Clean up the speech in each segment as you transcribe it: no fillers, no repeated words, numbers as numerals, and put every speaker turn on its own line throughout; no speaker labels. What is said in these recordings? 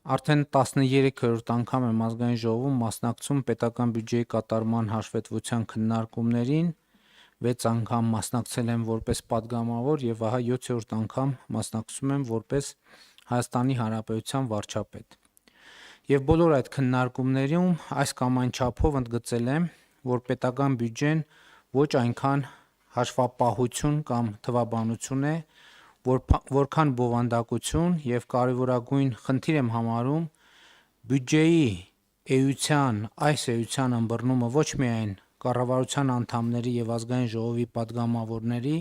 Արդեն 13-րդ անգամ եմ ազգային ժողովում մասնակցում պետական բյուջեի կատարման հաշվետվության քննարկումներին, 6 անգամ մասնակցել եմ որպես падգամավոր եւ ահա 7-րդ անգամ մասնակցում եմ որպես Հայաստանի Հանրապետության վարչապետ։ Եվ բոլոր այդ քննարկումներում այս կամ այն չափով ընդգծել եմ, որ պետական բյուջեն ոչ այնքան հաշվապահություն կամ թվաբանություն է, որքան բովանդակություն եւ կարևորագույն խնդիր եմ համարում բյուջեի էության, այս էության ըմբռնումը ոչ միայն կառավարության անդամների եւ ազգային ժողովի падգամավորների,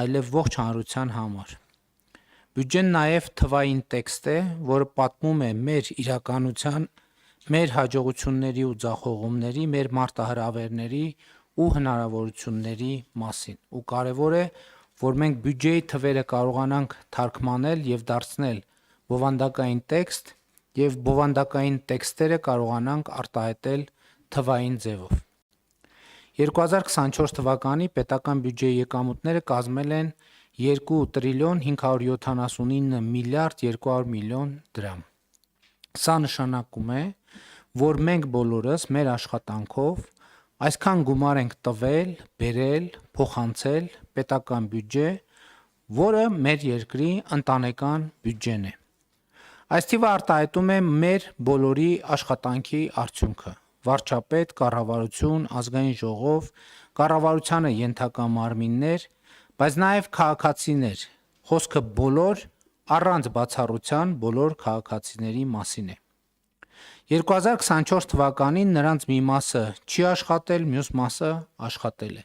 այլև ողջ հանրության համար։ Բյուջեն նաեւ թվային տեքստ է, որը պատմում է մեր իրականության, մեր հաջողությունների ու ձախողումների, մեր մարտահրավերների ու հնարավորությունների մասին։ Ու կարևոր է, որ մենք բյուջեի թվերը կարողանանք թարգմանել եւ դարձնել բովանդակային տեքստ եւ բովանդակային տեքստերը կարողանանք արտահայտել թվային ձևով։ 2024 թվականի պետական բյուջեի եկամուտները կազմել են 2 տրիլիոն 579 միլիարդ 200 միլիոն դրամ։ Սա նշանակում է, որ մենք բոլորս մեր աշխատանքով այսքան գումար ենք տվել, բերել, փոխանցել պետական բյուջե, որը մեր երկրի ընտանեկան բյուջեն է։ Այս թիվը արտահայտում է մեր բոլորի աշխատանքի արդյունքը։ Վարչապետ, կառավարություն, ազգային ժողով, կառավարությանը ենթակա մարմիններ, բայց նաև քաղաքացիներ, խոսքը բոլոր առանց բացառության բոլոր քաղաքացիների մասին է։ 2024 թվականին նրանց մի մասը չի աշխատել, մյուս մասը աշխատել է։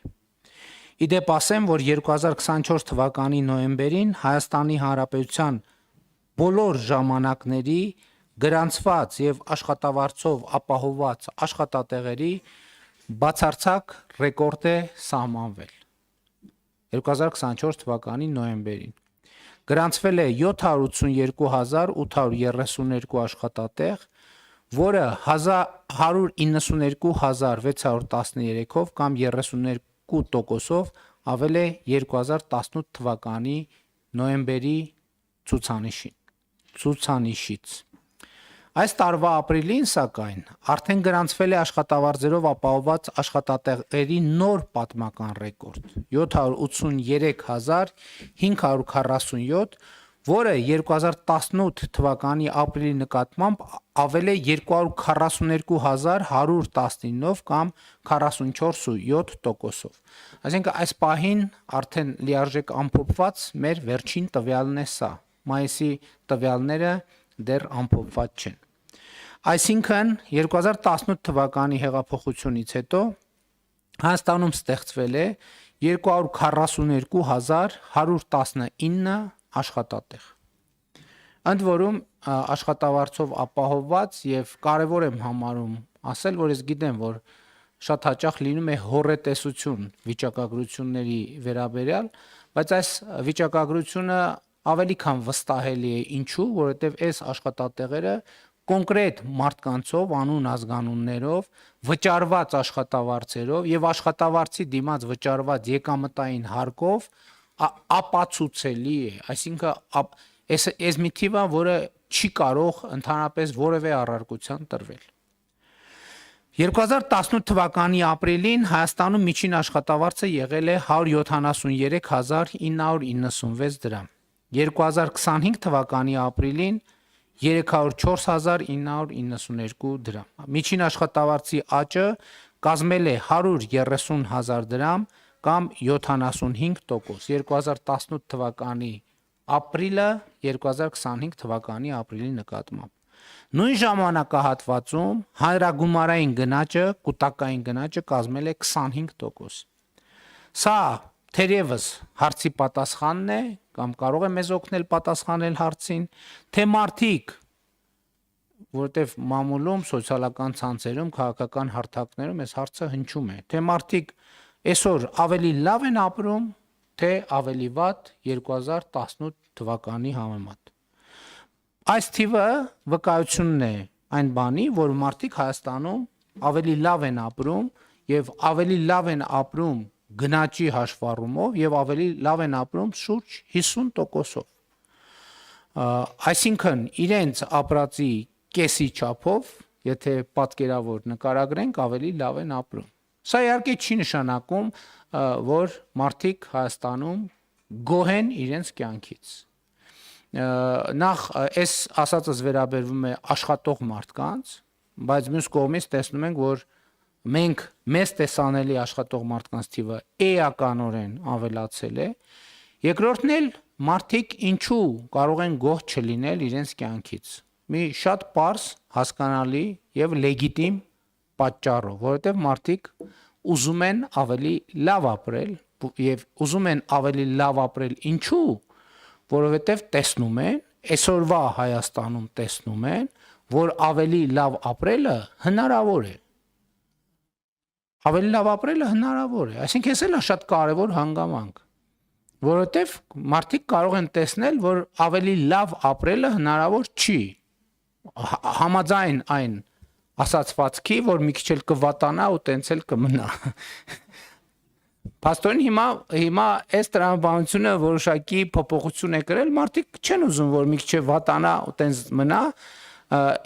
Իդեպ ասեմ, որ 2024 թվականի նոյեմբերին Հայաստանի Հանրապետության բոլոր ժամանակների գրանցված եւ աշխատավարձով ապահովված աշխատատեղերի բացարձակ ռեկորդ է սահմանվել։ 2024 թվականի նոյեմբերին գրանցվել է 782.832 աշխատատեղ, որը 192.613-ով կամ 32%-ով ավել է 2018 թվականի նոյեմբերի ցուցանիշից։ Այս տարվա ապրիլին, սակայն, արդեն գրանցվել է աշխատավարձերով ապահովված աշխատատեղերի նոր պատմական ռեկորդ՝ 783.547, որը 2018 թվականի ապրիլի նկատմամբ ավել է 242.119-ով կամ 44.7%-ով։ Այսինքն այս պահին արդեն լիարժեք ամփոփված մեր վերջին տվյալն է սա։ Մայիսի տվյալները դեռ ամփոփված չեն։ Այսինքն 2018 թվականի հեղափոխությունից հետո Հայաստանում ստեղծվել է 242.119 աշխատատեղ։ Ընդ որում աշխատավարձով ապահովված եւ կարեւոր եմ համարում ասել, որ ես գիտեմ, որ շատ հաճախ լինում է հոռետեսություն վիճակագրությունների վերաբերյալ, բայց այս վիճակագրությունը ավելի քան վստահելի է, ինչու, որովհետեւ այս աշխատատեղերը կոնկրետ մարդկանցով, անուն ազգանուններով, վճարված աշխատավարձերով եւ աշխատավարձի դիմաց վճարված եկամտային հարկով ապացուցելի է, այսինքն այս մի թիվը, որը չի կարող ընդհանրապես որևէ առարկության տրվել։ 2018 թվականի ապրիլին Հայաստանում միջին աշխատավարձը եղել է 173.996 դրամ։ 2025 թվականի ապրիլին 304.992 դրամ։ Միջին աշխատավարձի աճը կազմել է 130.000 դրամ կամ 75%։ 2018 թվականի ապրիլը 2025 թվականի ապրիլի նկատմամբ։ Նույն ժամանակահատվածում հանրագումարային գնաճը, կուտակային գնաճը կազմել է 25%։ Սա թերևս հարցի պատասխանն է, կամ կարող է մեզ օգնել պատասխանել հարցին, թե մարդիկ, որովհետև մամուլում, սոցիալական ցանցերում, քաղաքական հարթակներում այս հարցը հնչում է, թե մարդիկ այսօր ավելի լավ են ապրում, թե ավելի վատ 2018 թվականի համեմատ։ Այս թիվը վկայությունն է այն բանի, որ մարդիկ Հայաստանում ավելի լավ են ապրում եւ ավելի լավ են ապրում գնաճի հաշվառումով եւ ավելի լավ են ապրում շուրջ 50%-ով։ Այսինքն իրենց ապրածի կեսի չափով, եթե պատկերավոր նկարագրենք, ավելի լավ են ապրում։ Սա իհարկե չի նշանակում, որ մարդիկ Հայաստանում գոհ են իրենց կյանքից։ Նախ այս ասածս վերաբերվում է աշխատող մարդկանց, բայց մյուս կողմից տեսնում ենք, որ մենք մեծ տեսանելի աշխատող մարդկանց թիվը էականորեն ավելացել է։ Երկրորդն էլ մարդիկ ինչու կարող են գոհ չլինել իրենց կյանքից։ Մի շատ պարզ, հասկանալի եւ լեգիտիմ պատճառով, որովհետեւ մարդիկ ուզում են ավելի լավ ապրել եւ ուզում են ավելի լավ ապրել ինչու, որովհետեւ տեսնում են, այսօրվա Հայաստանում տեսնում են, որ ավելի լավ ապրելը հնարավոր է։ Ավելի լավ ապրելը հնարավոր է, այսինքն էս էլ է շատ կարևոր հանգամանք, որովհետև մարդիկ կարող են տեսնել, որ ավելի լավ ապրելը հնարավոր չի, համաձայն այն ասացվածքի, որ մի քիչ էլ կվատանա ու տենց էլ կմնա։ Փաստորեն հիմա այս տրամաբանությունը որոշակի փոփոխություն է կրել, մարդիկ չեն ուզում, որ մի քիչ վատանա ու տենց մնա,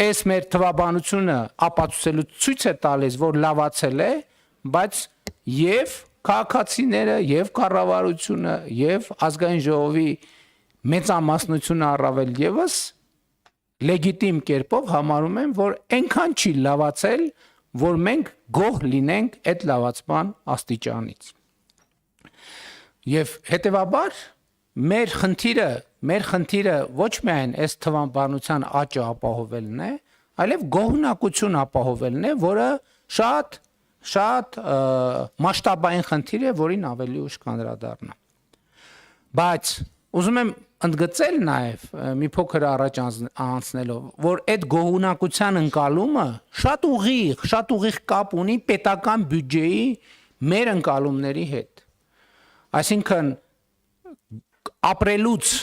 այս մեր թվաբանությունը ապացուցելու ցույց է տալիս, որ լավացել է, բայց եւ քաղաքացիները եւ կառավարությունը եւ ազգային ժողովի մեծամասնությունը առավել եւս լեգիտիմ կերպով համարում են, որ այնքան չի լավացել, որ մենք գոհ լինենք այդ լավացման աստիճանից։ Եվ հետեւաբար մեր խնդիրը ոչ միայն այս թվաբանության աճը ապահովելն է, այլև գոհունակություն ապահովելն է, որը շատ մասշտաբային խնդիր է, որին ավելի ուշ կանդրադառնամ։ Բայց ուզում եմ ընդգծել նաև մի փոքր առաջ անցնելով, որ այդ գոհունակության ընկալումը շատ ուղիղ կապ ունի պետական բյուջեի մեր ընկալումների հետ։ Այսինքն ապրելուց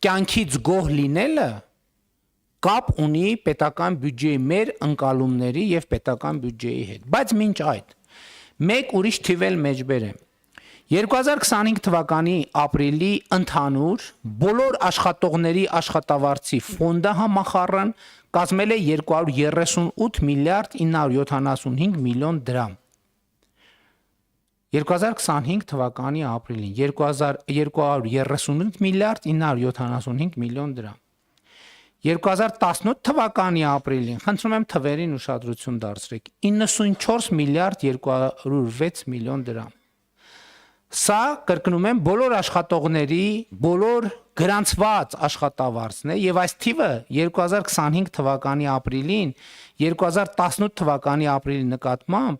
կյանքից գոհ լինելը կապ ունի պետական բյուջեի մեր ընկալումների եւ պետական բյուջեի հետ։ Բայց մինչ այդ մեկ ուրիշ թիվ էլ մեջբերեմ։ 2025 թվականի ապրիլի ընդհանուր բոլոր աշխատողների աշխատավարձի ֆոնդը համախառն կազմել է 238 միլիարդ 975 միլիոն դրամ։ 2025 թվականի ապրիլին 238 միլիարդ 975 միլիոն դրամ։ 2018 թվականի ապրիլին, խնդրում եմ թվերին ուշադրություն դարձրեք, 94 միլիարդ 206 միլիոն դրամ։ Սա կրկնում եմ բոլոր աշխատողների, բոլոր գրանցված աշխատավարձն է եւ այս թիվը 2025 թվականի ապրիլին 2018 թվականի ապրիլի նկատմամբ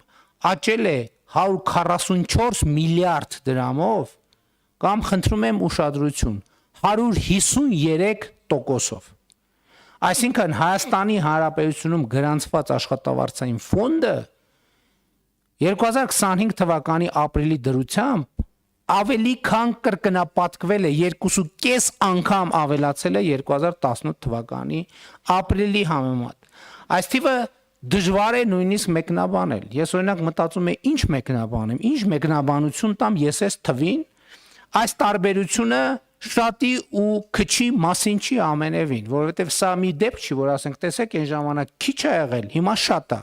աճել է 144 միլիարդ դրամով կամ խնդրում եմ ուշադրություն 153%-ով։ Այսինքն Հայաստանի Հանրապետությունում գրանցված աշխատավարձային ֆոնդը 2025 թվականի ապրիլի դրությամբ ավելի քան կրկնապատկվել է 2.5 անգամ ավելացել է 2018 թվականի ապրիլի համեմատ։ Այս թիվը դժվար է նույնիսկ մեկնաբանել։ Ես օրինակ մտածում եմ ինչ մեկնաբանեմ, ինչ մեկնաբանություն տամ ես այս թվին, այս տարբերությունը շատի ու քչի մասին չի ամենևին, որովհետև սա մի դեպք չի, որ ասենք տեսեք այն ժամանակ քիչ է եղել, հիմա շատ է։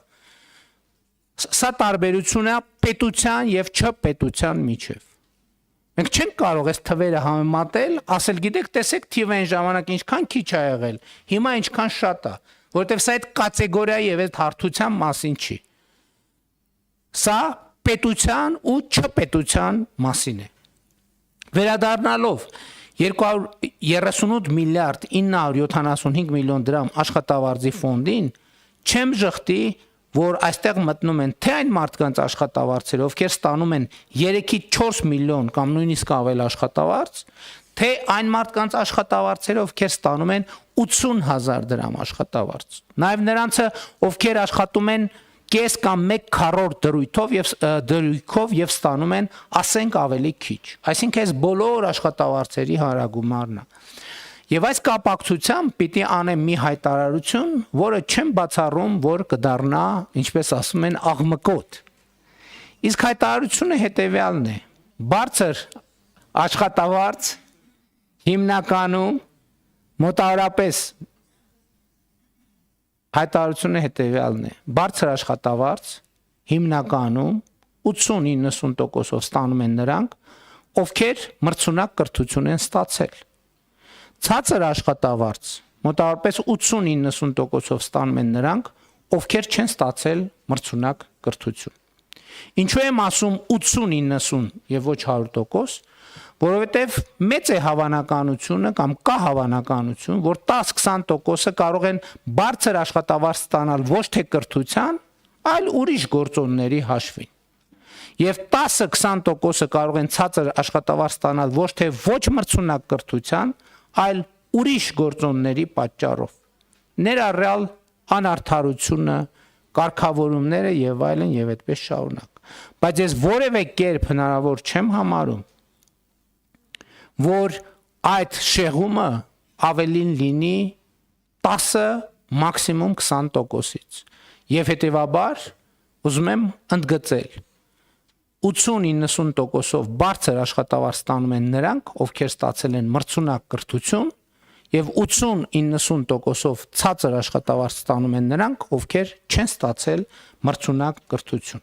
Սա տարբերությունը պետության եւ չպետության միջև։ Մենք չենք կարող այս թվերը համեմատել, ասել գիտեք, տեսեք թիվը այն ժամանակ ինչքան քիչ է եղել, հիմա ինչքան շատ է, որովհետև սա այդ կատեգորիայի եւ այդ հարթության մասին չի։ Սա պետության ու չպետության մասին է։ Վերադառնալով 238 միլիարդ 975 միլիոն դրամ աշխատավարձի ֆոնդին, չեմ ժխտի, որ այստեղ մտնում են թե այն մարդկանց աշխատավարձերը, ովքեր ստանում են 3-ից 4 միլիոն կամ նույնիսկ ավել աշխատավարձ, թե այն մարդկանց աշխատավարձերը, ովքեր ստանում են 80,000 դրամ աշխատավարձ։ Նաև նրանցը, ովքեր աշխատում են կես կամ 1/4 դրույքով եւ ստանում են ասենք ավելի քիչ։ Այսինքն այս բոլոր աշխատավարձերի հարագումարն է։ Եվ այս կապակցությամբ պիտի անեմ մի հայտարարություն, որը չեմ բացառում, որ կդառնա, ինչպես ասում են, աղմկոտ։ Իսկ հայտարարությունը հետևյալն է. բարձր աշխատավարձ հիմնականում Մոտավորապես հայտարարությունը հետևյալն է. բարձր աշխատավարձ հիմնականում 80-90%-ով ստանում են նրանք, ովքեր մրցունակ կրթություն են ստացել։ Ցածր աշխատավարձ մոտավորապես 80-90%-ով ստանում են նրանք, ովքեր չեն ստացել մրցունակ կրթություն։ Ինչու եմ ասում 80-90 եւ ոչ 100%, որովհետեւ մեծ է հավանականությունը կամ կա հավանականություն, որ 10-20%-ը կարող են բարձր աշխատավարձ ստանալ ոչ թե կրթության, այլ ուրիշ գործոնների հաշվին։ Եվ 10-20%-ը կարող են ցածր աշխատավարձ ստանալ ոչ թե ոչ մրցունակ կրթության, այլ ուրիշ գործոնների պատճառով։ Ներառյալ անարդարությունը, կարգավորումները եւ այլն եւ այդպես շարունակ։ Բայց ես որևէ կերպ հնարավոր չեմ համարում, որ այդ շեղումը ավելին լինի 10, մաքսիմում 20%-ից։ Եվ հետեւաբար ուզում եմ ընդգծել 80-90%-ով բարձր աշխատավարձ ստանում են նրանք, ովքեր ստացել են մրցունակ կրթություն, եւ 80-90%-ով ցածր աշխատավարձ ստանում են նրանք, ովքեր չեն ստացել մրցունակ կրթություն։